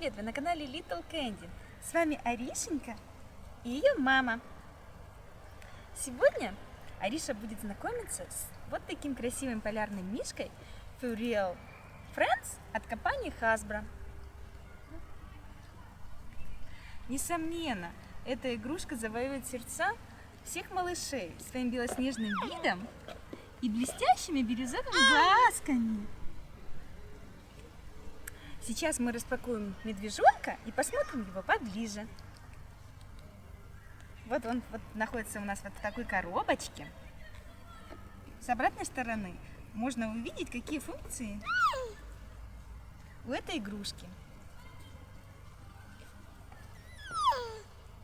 привет! Вы на канале Little Candy. С вами Аришенька и ее мама. Сегодня Ариша будет знакомиться с вот таким красивым полярным мишкой For Real Friends от компании Hasbro. Несомненно, эта игрушка завоевывает сердца всех малышей своим белоснежным видом и блестящими бирюзовыми глазками. Сейчас мы распакуем медвежонка и посмотрим его поближе. Вот он находится у нас вот в такой коробочке. С обратной стороны можно увидеть, какие функции у этой игрушки.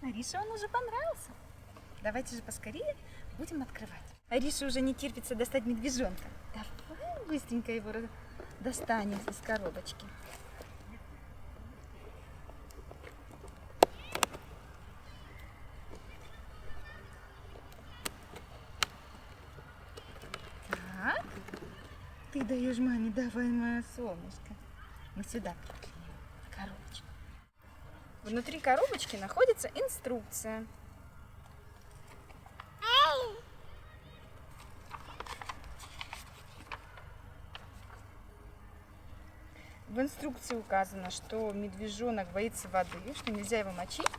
Арише он уже понравился. Давайте же поскорее будем открывать. Арише уже не терпится достать медвежонка. Давай быстренько его достанем из коробочки. Так, ты даешь маме, давай, мое солнышко. Мы сюда в коробочку. Внутри коробочки находится инструкция. В инструкции указано, что медвежонок боится воды, что нельзя его мочить,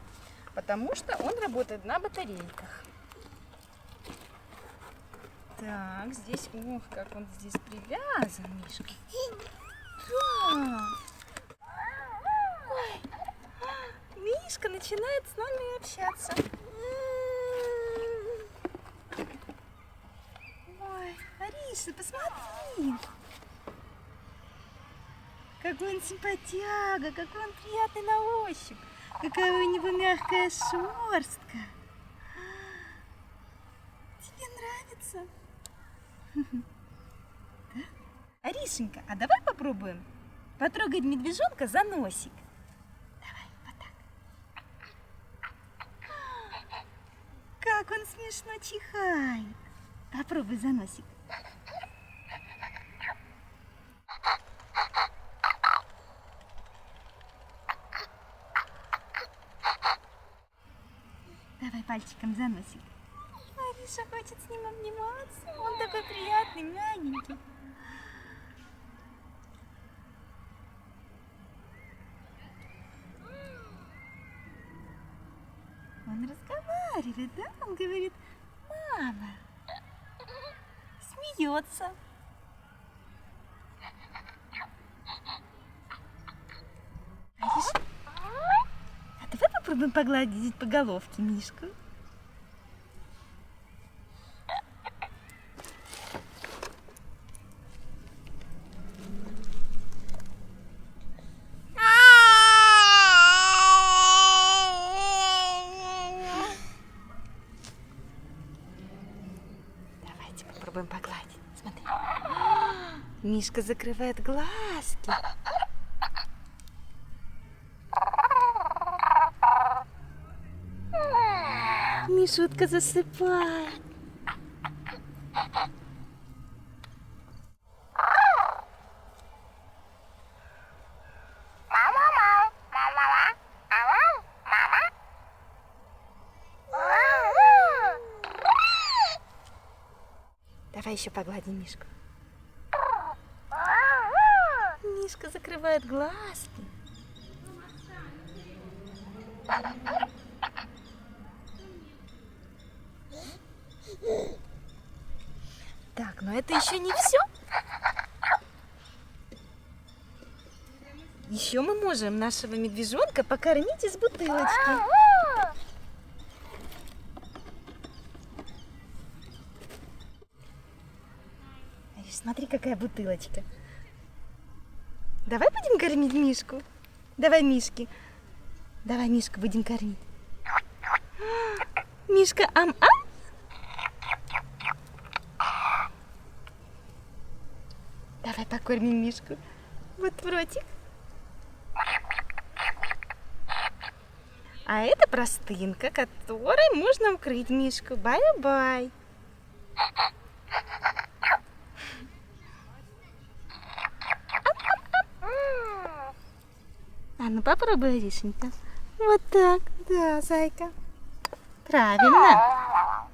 потому что он работает на батарейках. Так, здесь, ох, как он здесь привязан, Мишка. Да. Ой, Мишка начинает с нами общаться. Ой, Ариша, посмотри. Какой он симпатяга, какой он приятный на ощупь, какая у него мягкая шерстка. Тебе нравится? Да? Аришенька, а давай попробуем потрогать медвежонка за носик. Давай, вот так. Как он смешно чихает. Попробуй за носик. Давай пальчиком за носик. Ариша хочет с ним обниматься. Он такой приятный, мягенький. Он разговаривает, да? Он говорит: мама. Смеется. Ариша, а давай попробуем погладить по головке Мишку. Давайте попробуем погладить. Смотри. Мишка закрывает глазки. Мишутка засыпает. Давай еще погладим Мишку. Мишка закрывает глазки. Так, но это еще не все. Еще мы можем нашего медвежонка покормить из бутылочки. Ариш, смотри, какая бутылочка. Давай будем кормить Мишку. Давай, Мишки. Давай, Мишку, будем кормить. Мишка, ам-ам. Давай покормим Мишку. Вот в ротик. А это простынка, которой можно укрыть Мишку. Бай-бай. А ну попробуй, Аришенька. Вот так, да, зайка. Правильно.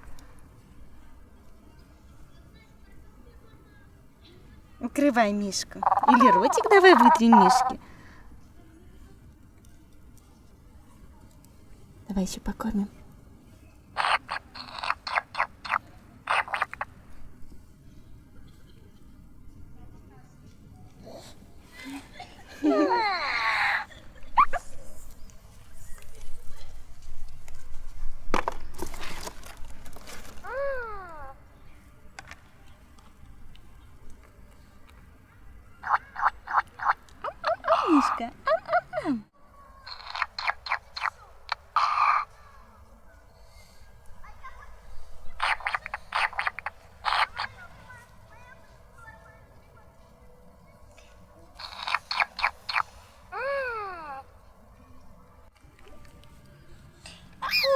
Укрывай мишку. Или ротик давай вытри мишки. Давай еще покормим. Мишка.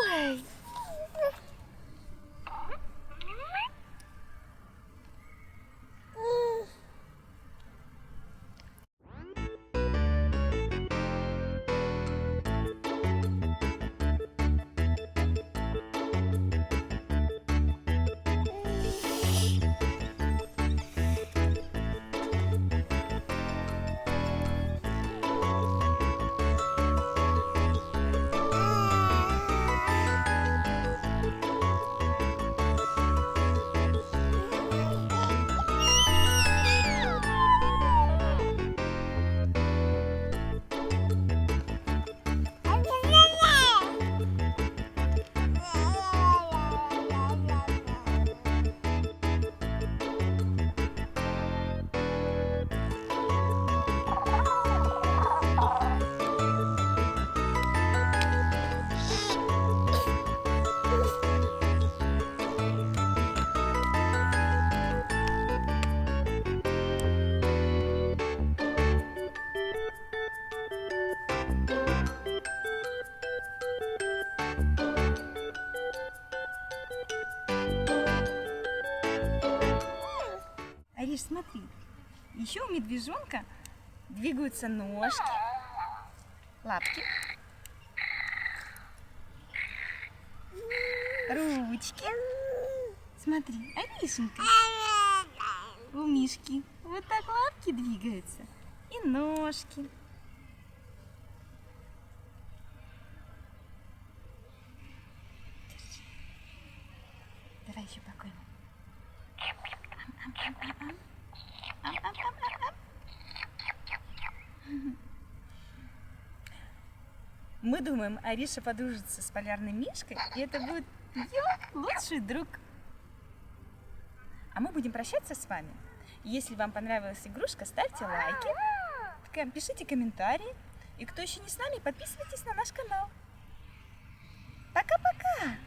Ой. Ариш, смотри, еще у медвежонка двигаются ножки, лапки, ручки. Смотри, Аришенька, у мишки вот так лапки двигаются и ножки. Давай еще покормим. Мы думаем, Ариша подружится с полярным мишкой, и это будет ее лучший друг. А мы будем прощаться с вами. Если вам понравилась игрушка, ставьте лайки, пишите комментарии. И кто еще не с нами, подписывайтесь на наш канал. Пока-пока!